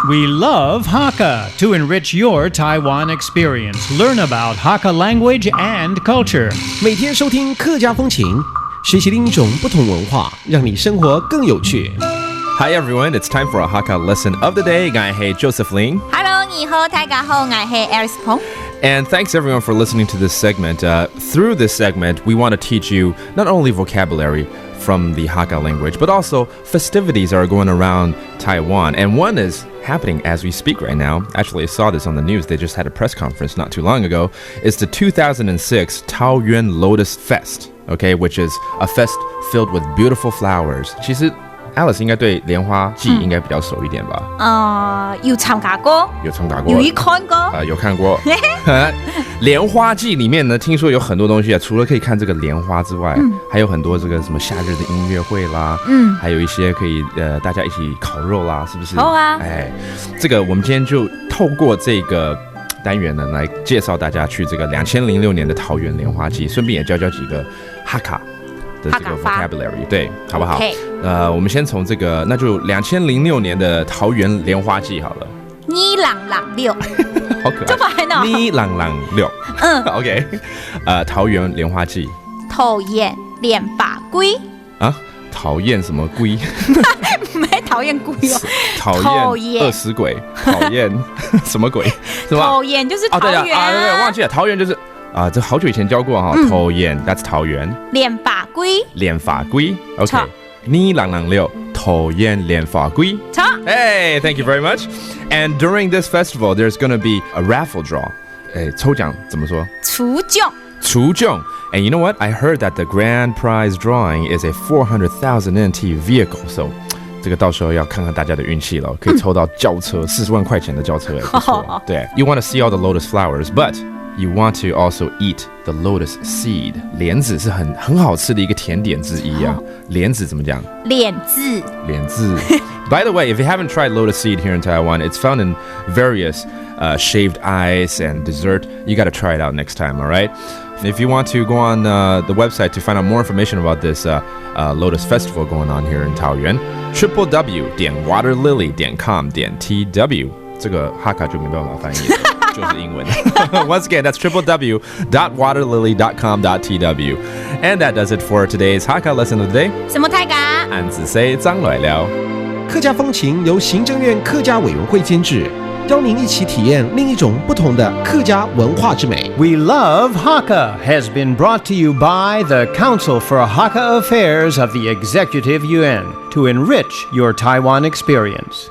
We love Hakka to enrich your Taiwan experience. Learn about Hakka language and culture. 每天收听客家风情，学习另一种不同文化，让你生活更有趣。Hi everyone, it's time for a Hakka lesson of the day. I hey Joseph Ling. Hello, 你好，大家好，我係 Alice Pong. And thanks everyone for listening to this segment. Through this segment, we want to teach you not only vocabulary from the Hakka language, but also festivities are going around Taiwan. And one is happening as we speak right now. Actually, I saw this on the news. They just had a press conference not too long ago. It's the 2006 Taoyuan Lotus Fest, okay, which is a fest filled with beautiful flowers. 其实 Alice 应该对莲花季应该比较熟一点吧？有參加過，有參加過，有看過，有看過。蓮花季裡面呢，聽說有很多東西啊，除了可以看這個蓮花之外，還有很多這個什麼夏日的音樂會啦，還有一些可以大家一起烤肉啦，是不是？好啊，哎，這個我們今天就透過這個單元呢，來介紹大家去這個2006年的桃園蓮花季，順便也教幾個哈卡的這個 vocabulary， 對，好不好？ Okay. 我們先從這個，那就2006年的桃園蓮花季好了。2006，好可愛，這麼呢2006，OK， 桃園蓮花季。討厭蓮花龜啊？討厭什麼龜？唔係討厭龜哦，討厭餓死鬼，討厭什麼鬼？什麼？討厭就是桃園啊，對，忘記了，桃園就是這好久以前教過哈，討厭 ，that's 桃園。蓮花龜，蓮花龜 ，OK。2006討厭蓮花龜。Hey, thank you very much. And during this festival, there's going to be a raffle draw. 抽獎怎麼說？儲獎。儲獎。And you know what? I heard that the grand prize drawing is a 400,000 NT vehicle. So 這個到時候要看看大家的運氣了，可以抽到轎車，40萬塊錢的轎車，不錯。對 ，You want to see all the lotus flowers, but you want to also eat the lotus seed. 蓮子是很好吃的一個甜點之一啊。蓮子怎麼講？蓮子。蓮子。By the way, if you haven't tried lotus seed here in Taiwan, it's found in various shaved ice and dessert. You got to try it out next time, all right? If you want to go on the website to find out more information about this Lotus Festival going on here in Taoyuan, www.waterlily.com.tw 这个哈卡就没办法翻译了，就是英文。Once again, that's www.waterlily.com.tw. And that does it for today's Hakka lesson of the day. 什麼大家？俺只say張來了。客家風情由行政院客家委員會監製，邀您一起體驗另一種不同的客家文化之美。 We love Hakka has been brought to you by the Council for Hakka Affairs of the Executive Yuan to enrich your Taiwan experience.